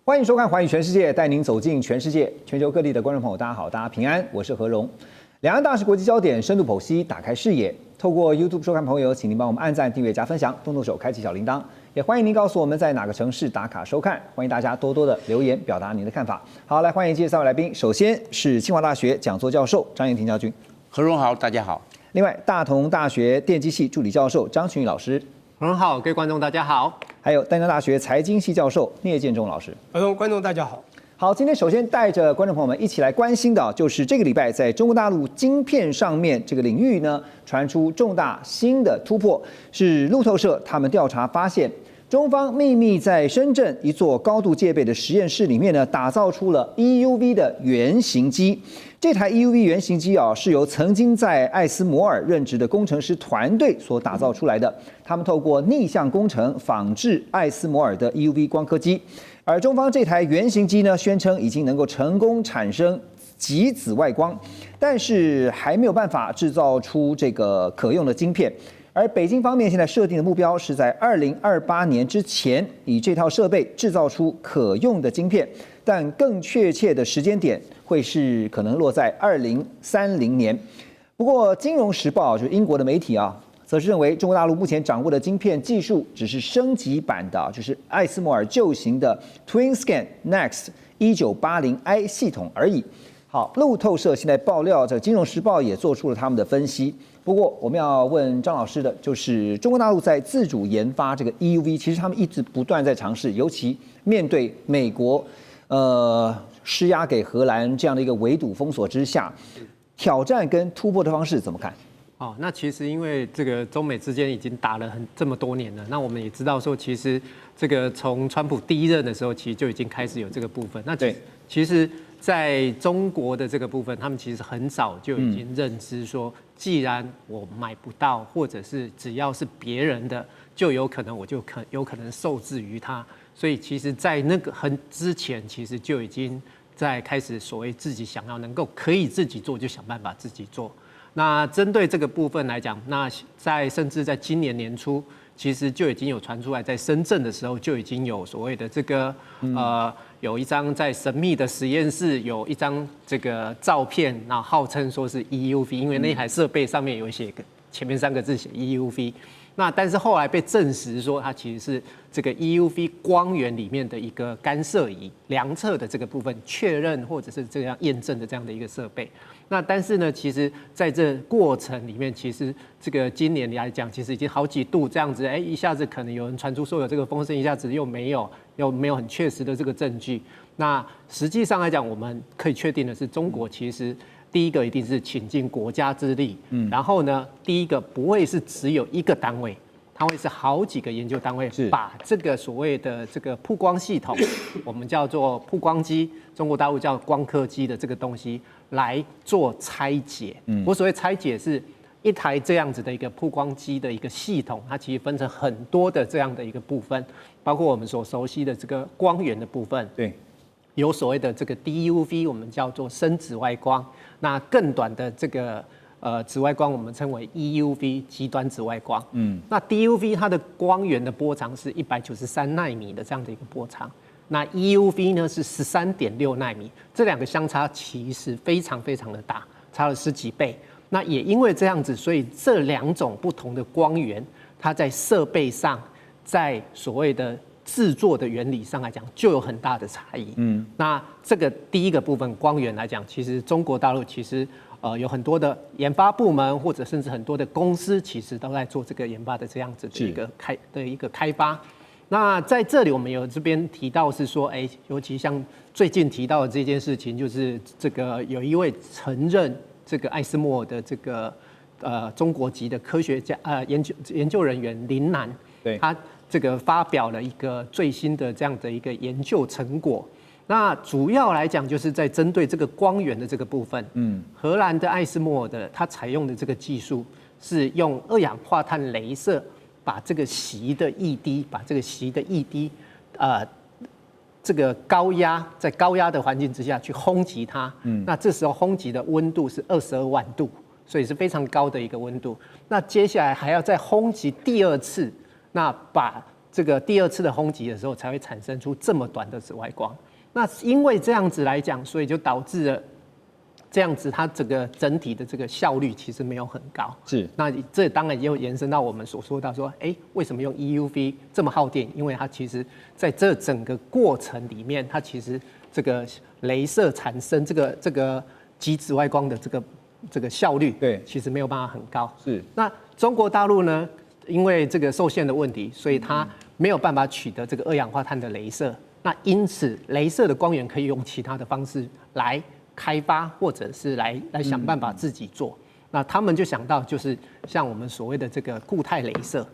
欢迎收看《寰宇全世界》，带您走进全世界。全球各地的观众朋友，大家好，大家平安，我是何荣。两岸大事国际焦点，深度剖析，打开视野。透过 YouTube 收看朋友，请您帮我们按赞、订阅、加分享，动动手开启小铃铛。也欢迎您告诉我们在哪个城市打卡收看。欢迎大家多多的留言，表达您的看法。好，来欢迎今天3位来宾。首先是清华大学讲座教授张燕婷教授，何荣好，大家好。另外，大同大学电机系助理教授张群宇老师。何荣好，各位观众大家好。还有淡江大学财经系教授聂建中老师。观众大家好。好，今天首先带着观众朋友们一起来关心的，就是这个礼拜在中国大陆晶片上面这个领域呢，传出重大新的突破。是路透社他们调查发现，中方秘密在深圳一座高度戒备的实验室里面呢，打造出了 EUV 的原型机。这台 EUV 原型机啊，是由曾经在艾斯摩尔任职的工程师团队所打造出来的。他们透过逆向工程仿制艾斯摩尔的 EUV 光刻机，而中方这台原型机呢，宣称已经能够成功产生极紫外光，但是还没有办法制造出这个可用的晶片。而北京方面现在设定的目标是在2028年之前，以这套设备制造出可用的晶片，但更确切的时间点会是可能落在2030年。不过，《金融时报》就是英国的媒体啊，则是认为中国大陆目前掌握的晶片技术只是升级版的，就是艾斯摩尔旧型的 TwinScan Next 1980i 系统而已。好，路透社现在爆料，这《金融时报》也做出了他们的分析。不过，我们要问张老师的，就是中国大陆在自主研发这个 EUV， 其实他们一直不断在尝试，尤其面对美国施压给荷兰这样的一个围堵封锁之下，挑战跟突破的方式怎么看？那其实因为这个中美之间已经打了这么多年了，那我们也知道说，其实这个从川普第一任的时候，其实就已经开始有这个部分。那其实在中国的这个部分，他们其实很早就已经认知说，既然我买不到，或者是只要是别人的，就有可能我就有可能受制于他。所以其实，在那个之前，其实就已经在开始所谓自己想要能够可以自己做，就想办法自己做。那针对这个部分来讲，那甚至在今年年初，其实就已经有传出来，在深圳的时候就已经有所谓的这个有一张在神秘的实验室有一张这个照片，那号称说是 EUV， 因为那台设备上面有写前面3个字写 EUV。那但是后来被证实说，它其实是这个 EUV 光源里面的一个干涉仪，量测的这个部分确认或者是这样验证的这样的一个设备。那但是呢，其实在这过程里面，其实这个今年来讲，其实已经好几度这样子，一下子可能有人传出说有这个风声，一下子又没有很确实的这个证据。那实际上来讲，我们可以确定的是，中国其实第一个一定是倾尽国家之力，然后呢，第一个不会是只有一个单位，它会是好几个研究单位把这个所谓的这个曝光系统，我们叫做曝光机，中国大陆叫光刻机的这个东西来做拆解。我所谓拆解是一台这样子的一个曝光机的一个系统，它其实分成很多的这样的一个部分，包括我们所熟悉的这个光源的部分，对，有所谓的这个 DUV， 我们叫做深紫外光。那更短的这个紫外光，我们称为 EUV 极端紫外光。那 DUV 它的光源的波长是193奈米的这样的一个波长，那 EUV 呢是13.6奈米，这2个相差其实非常非常的大，差了10几倍。那也因为这样子，所以这2种不同的光源，它在设备上，在所谓的制作的原理上来讲，就有很大的差异。那这个第一个部分光源来讲，其实中国大陆其实有很多的研发部门，或者甚至很多的公司，其实都在做这个研发的这样子的一个开发。那在这里我们有这边提到是说，尤其像最近提到的这件事情，就是这个有一位曾任这个艾斯摩尔的这个中国籍的科学家研究人员林楠，对，他这个发表了一个最新的这样的一个研究成果。那主要来讲，就是在针对这个光源的这个部分，荷兰的艾斯摩尔的它采用的这个技术是用2氧化碳雷射把这个锡的液滴，这个在高压的环境之下去轰击它，那这时候轰击的温度是22万度，所以是非常高的一个温度。那接下来还要再轰击第2次，那把这个第2次的轰击的时候，才会产生出这么短的紫外光。那因为这样子来讲，所以就导致了这样子，它整体的这个效率其实没有很高。是，那这当然也有延伸到我们所说到说，为什么用 EUV 这么耗电？因为它其实在这整个过程里面，它其实这个雷射产生这个极紫外光的这个效率，对，其实没有办法很高。是，那中国大陆呢，因为这个受限的问题，所以它没有办法取得这个2氧化碳的雷射。那因此，雷射的光源可以用其他的方式来开发，或者是来想办法自己做。那他们就想到，就是像我们所谓的这个固态雷射。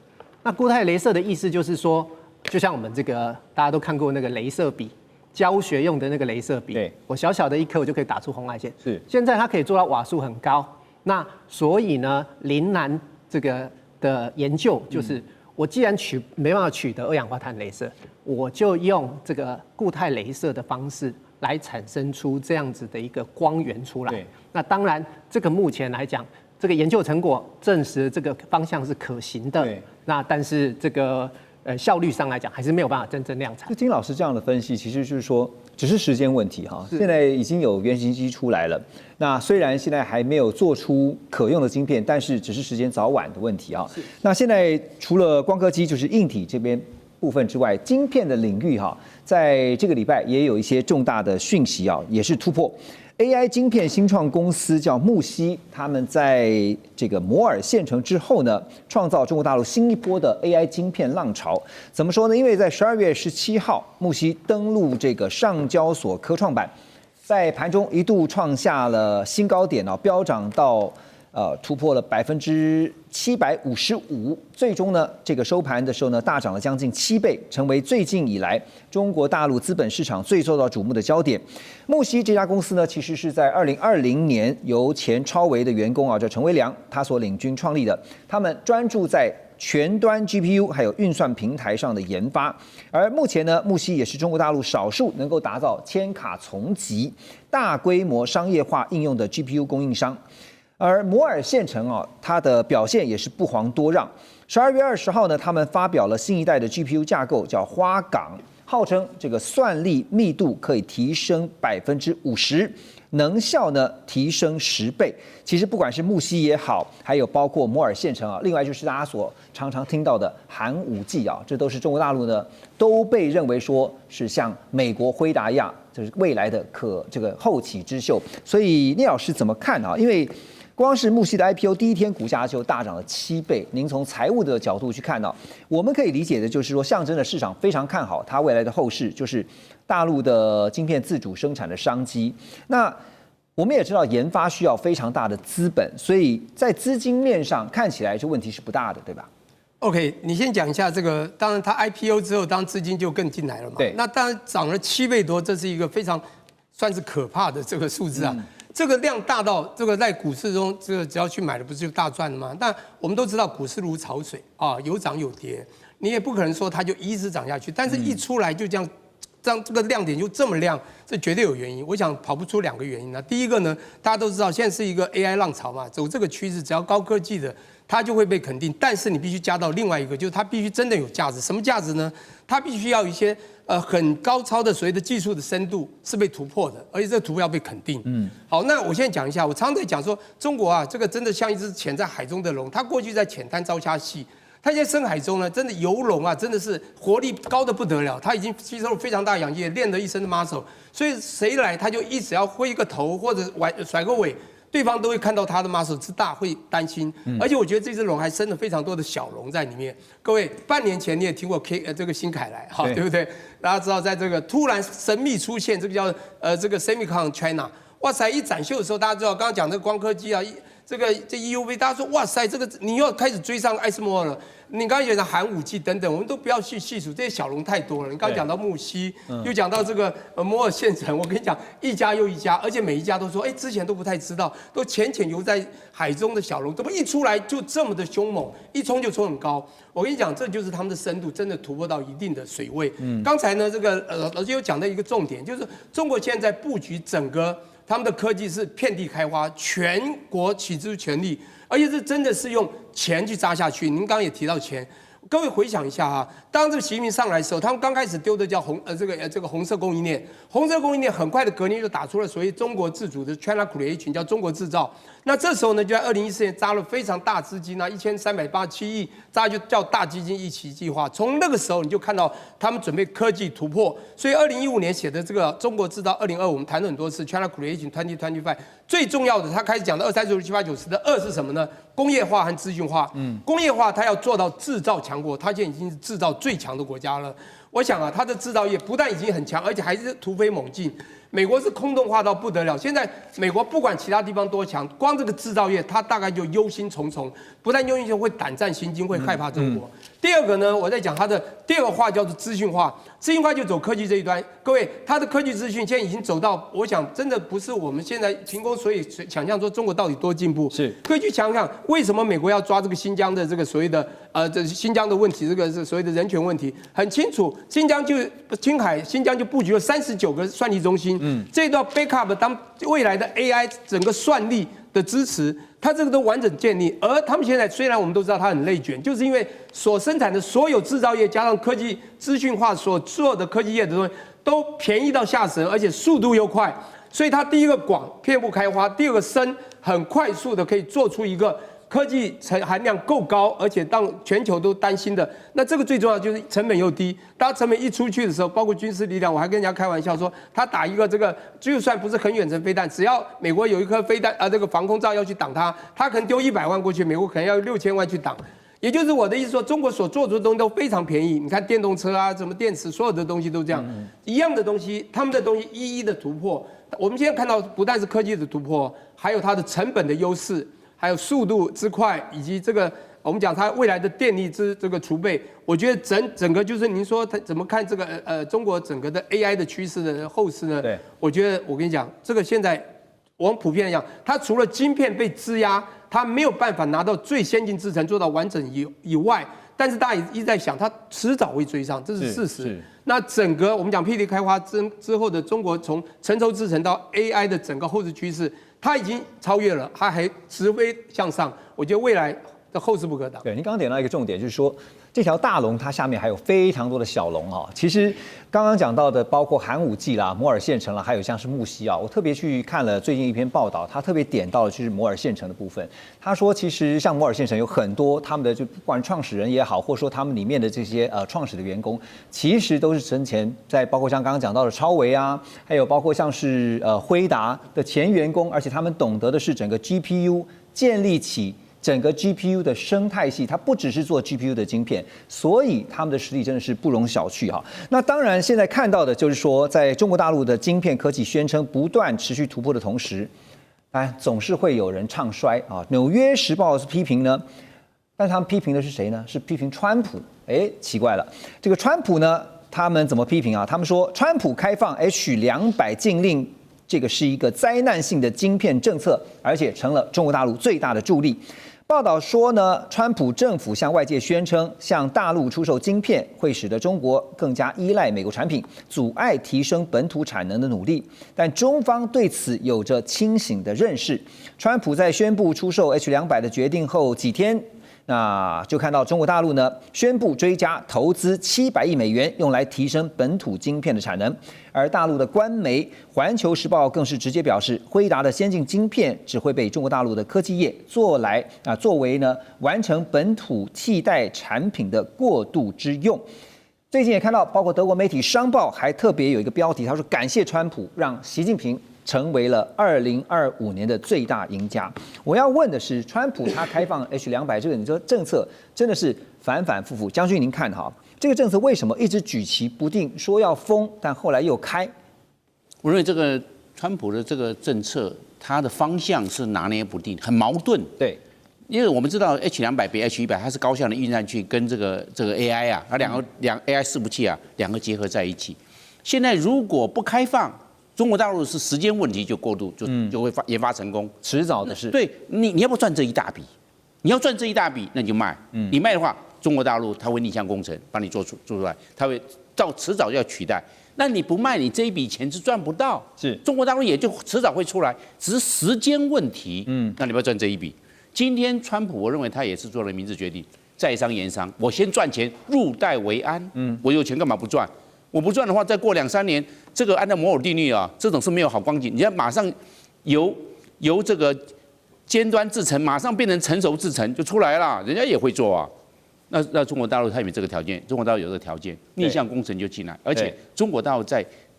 那固态雷射的意思就是说，就像我们这个大家都看过那个雷射笔，教学用的那个雷射笔，对，我小小的一颗我就可以打出红外线。是，现在它可以做到瓦数很高。那所以呢，林南这个的研究就是。我既然没办法取得2氧化碳雷射，我就用这个固态雷射的方式来产生出这样子的一个光源出来。那当然，这个目前来讲，这个研究成果证实这个方向是可行的。那但是这个效率上来讲，还是没有办法真正量产。就金老师这样的分析，其实就是说，只是时间问题哈。现在已经有原型机出来了，那虽然现在还没有做出可用的晶片，但是只是时间早晚的问题啊。那现在除了光刻机，就是硬体这边部分之外，晶片的领域哈，在这个礼拜也有一些重大的讯息啊，也是突破。AI 晶片新创公司叫木犀，他们在这个摩尔县城之后呢，创造中国大陆新一波的 AI 晶片浪潮。怎么说呢？因为在12月17号，木犀登陆这个上交所科创板，在盘中一度创下了新高点啊，飙涨到突破了755%，最终呢，这个收盘的时候呢，大涨了将近7倍，成为最近以来中国大陆资本市场最受到瞩目的焦点。木犀这家公司呢，其实是在2020年由前超微的员工叫陈维良他所领军创立的，他们专注在全端 GPU 还有运算平台上的研发，而目前呢，木犀也是中国大陆少数能够达到千卡丛级、大规模商业化应用的 GPU 供应商。而摩尔县城它的表现也是不遑多让。12月20号呢，他们发表了新一代的 GPU 架构，叫花岗，号称这个算力密度可以提升50%，能效呢提升10倍。其实不管是木犀也好，还有包括摩尔县城另外就是大家所常常听到的寒武纪这都是中国大陆呢都被认为说是像美国辉达一样，就是未来的这个后起之秀。所以聂老师怎么看因为光是木犀的 IPO 第一天股价就大涨了7倍。您从财务的角度去看我们可以理解的就是说，象征的市场非常看好它未来的后市，就是大陆的晶片自主生产的商机。那我们也知道研发需要非常大的资本，所以在资金面上看起来这问题是不大的，对吧 ？OK， 你先讲一下这个。当然，它 IPO 之后，当然资金就更进来了嘛。对。那当然涨了7倍多，这是一个非常算是可怕的这个数字啊。这个量大到这个在股市中，这个只要去买的不是就大赚了吗？但我们都知道股市如潮水有涨有跌，你也不可能说它就一直涨下去。但是一出来就这样这个亮点就这么亮，这绝对有原因。我想跑不出2个原因第一个呢，大家都知道现在是一个 AI 浪潮嘛，走这个趋势，只要高科技的它就会被肯定。但是你必须加到另外一个，就是它必须真的有价值。什么价值呢？它必须要一些很高超的所谓的技术的深度是被突破的，而且这个突破要被肯定。好，那我现在讲一下，我常常在讲说，中国这个真的像一只潜在海中的龙，它过去在浅滩招虾戏。它现在深海中呢，真的游龙真的是活力高的不得了。它已经吸收了非常大氧气，练了一身的 muscle， 所以谁来他就一直要挥一个头或者甩个尾，对方都会看到它的 muscle 之大，会担心。而且我觉得这只龙还生了非常多的小龙在里面。各位，半年前你也听过这个新凯来，对不对？大家知道，在这个突然神秘出现，这个叫这个 Semicon China， 哇塞！一展秀的时候，大家知道刚刚讲这个光刻机这 EUV， 大家说哇塞，这个你又开始追上艾斯摩尔了。你刚刚讲的寒武纪等等，我们都不要去细数，这些小龙太多了。你刚刚讲到木犀，又讲到这个摩尔县城，我跟你讲，一家又一家，而且每一家都说，之前都不太知道，都浅浅游在海中的小龙，怎么一出来就这么的凶猛，一冲就冲很高。我跟你讲，这就是他们的深度真的突破到一定的水位。刚才呢，这个老师有讲到一个重点，就是中国现在布局整个他们的科技是遍地开花，全国起之全力。而且这真的是用钱去扎下去。您刚刚也提到钱，各位回想一下啊，当这个习近平上来的时候，他们刚开始丢的叫这个红色供应链，红色供应链很快的隔年就打出了所谓中国自主的 China Creation， 叫中国制造。那这时候呢，就在2014年扎了非常大资金啊，1387亿，扎就叫大基金一起计划。从那个时候你就看到他们准备科技突破，所以2015年写的这个中国制造2025，我们谈了很多次 China Creation 2025，最重要的他开始讲的2、3、4、5、7、8、9、10的2是什么呢？工业化和资讯化。工业化它要做到制造强国，它现在已经是制造最强的国家了。我想啊，它的制造业不但已经很强，而且还是突飞猛进。美国是空洞化到不得了，现在美国不管其他地方多强，光这个制造业，它大概就忧心忡忡，不但忧心忡忡，会胆战心惊，会害怕中国。第二个呢，我在讲它的第二个话叫做资讯化，资讯化就走科技这一端。各位，它的科技资讯现在已经走到，我想真的不是我们现在凭空所以想象说中国到底多进步，是可以去想想为什么美国要抓这个新疆的这个所谓的这新疆的问题，这个是所谓的人权问题，很清楚，新疆就布局了39个算力中心，这都要 backup 当未来的 AI 整个算力的支持。它这个都完整建立，而他们现在虽然我们都知道它很内卷，就是因为所生产的所有制造业加上科技资讯化所做的科技业的东西都便宜到吓死人，而且速度又快，所以它第一个广，遍布开花；第二个深，很快速的可以做出一个科技含量够高，而且让全球都担心的。那这个最重要就是成本又低。当成本一出去的时候，包括军事力量，我还跟人家开玩笑说，他打一个这个，就算不是很远程飞弹，只要美国有一颗飞弹这个防空罩要去挡它，他可能丢100万过去，美国可能要6000万去挡。也就是我的意思说，中国所做出的东西都非常便宜。你看电动车啊，什么电池，所有的东西都这样，一样的东西，他们的东西一一的突破。我们现在看到不但是科技的突破，还有它的成本的优势。还有速度之快，以及这个我们讲它未来的电力这个储备，我觉得整个就是您说它怎么看这个中国整个的 AI 的趋势的后市呢？对，我觉得我跟你讲，这个现在我们普遍来讲，它除了晶片被质押，它没有办法拿到最先进制程做到完整以外，但是大家也一直在想，它迟早会追上，这是事实。那整个我们讲霹雳开花之后的中国，从成熟制程到 AI 的整个后市趋势。它已经超越了，它还直飞向上。我觉得未来的后市不可挡。对，您刚刚点到一个重点，就是说这条大龙它下面还有非常多的小龙啊。其实刚刚讲到的，包括寒武纪啦、摩尔县城啦，还有像是木樨啊，我特别去看了最近一篇报道，他特别点到的就是摩尔县城的部分。他说，其实像摩尔县城有很多他们的就不管创始人也好，或者说他们里面的这些创始的员工，其实都是生前在包括像刚刚讲到的超微啊，还有包括像是辉达的前员工，而且他们懂得的是整个 GPU 建立起整个 GPU 的生态系，它不只是做 GPU 的晶片，所以他们的实力真的是不容小觑哈。那当然，现在看到的就是说，在中国大陆的晶片科技宣称不断持续突破的同时，总是会有人唱衰啊。纽约时报是批评呢，但是他们批评的是谁呢？是批评川普。奇怪了，这个川普呢，他们怎么批评啊？他们说，川普开放 H200禁令。这个是一个灾难性的晶片政策，而且成了中国大陆最大的助力。报道说呢，川普政府向外界宣称，向大陆出售晶片会使得中国更加依赖美国产品，阻碍提升本土产能的努力。但中方对此有着清醒的认识。川普在宣布出售 H200的决定后几天，那就看到中国大陆呢宣布追加投资700亿美元，用来提升本土晶片的产能。而大陆的官媒《环球时报》更是直接表示，辉达的先进晶片只会被中国大陆的科技业作为呢完成本土替代产品的过渡之用。最近也看到，包括德国媒体《商报》还特别有一个标题，他说感谢川普让习近平成为了2025年的最大赢家。我要问的是，川普他开放 H200这个你说政策真的是反反复复。将军您看哈，这个政策为什么一直举棋不定，说要封，但后来又开？我认为这个川普的这个政策，它的方向是拿捏不定，很矛盾。对，因为我们知道 H200比 H100，它是高效的运算器跟这个 AI 啊，它两个AI 伺服器啊，两个结合在一起。现在如果不开放，中国大陆是时间问题就过度就会研发成功，迟早的事。对你要不赚这一大笔？你要赚这一大笔，那你就卖。你卖的话，中国大陆它会逆向工程帮你做出来，它会迟早要取代。那你不卖，你这一笔钱是赚不到。是中国大陆也就迟早会出来，只是时间问题。那你不要赚这一笔。今天川普，我认为他也是做了明智决定。在商言商，我先赚钱，入袋为安。我有钱干嘛不赚？我不赚的话，再过2-3年，这个按照摩尔定律啊，这种是没有好光景。你要马上由这个尖端制程，马上变成成熟制程就出来了，人家也会做啊。那中国大陆它有没有这个条件？中国大陆有这个条件，逆向工程就进来，而且中国大陆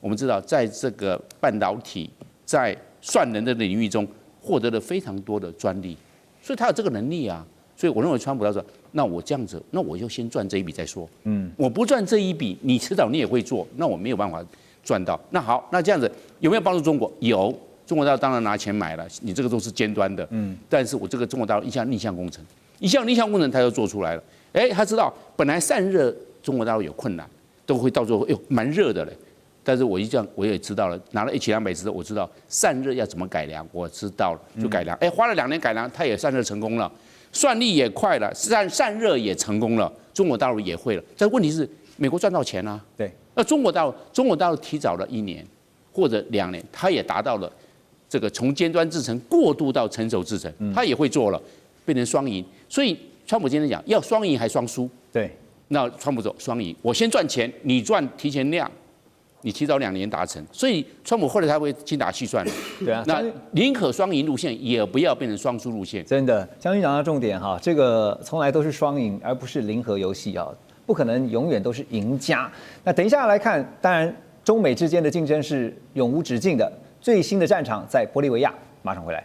我们知道，在这个半导体、在算能的领域中获得了非常多的专利，所以他有这个能力啊。所以我认为川普他说，那我这样子，那我就先赚这一笔再说。我不赚这一笔，你迟早你也会做，那我没有办法赚到。那好，那这样子有没有帮助中国？有，中国大陆当然拿钱买了，你这个都是尖端的。但是我这个中国大陆一项逆向工程，他就做出来了。他知道本来散热中国大陆有困难，都会到最后蛮热的嘞。但是我一这样我也知道了，拿了H200之后，我知道散热要怎么改良，我知道了就改良。花了2年改良，它也散热成功了，算力也快了，散热也成功了，中国大陆也会了。但问题是美国赚到钱啊，对，那中国大陆提早了1年或者2年，它也达到了这个从尖端制程过渡到成熟制程，它也会做了，变成双赢。所以川普今天讲要双赢还双输，对，那川普走双赢，我先赚钱，你赚提前量。你提早2年达成，所以川普后来他会精打细算。对啊，那宁可双赢路线，也不要变成双输路线。真的，将军讲到重点哈，这个从来都是双赢，而不是零和游戏啊，不可能永远都是赢家。那等一下来看，当然中美之间的竞争是永无止境的，最新的战场在玻利维亚，马上回来。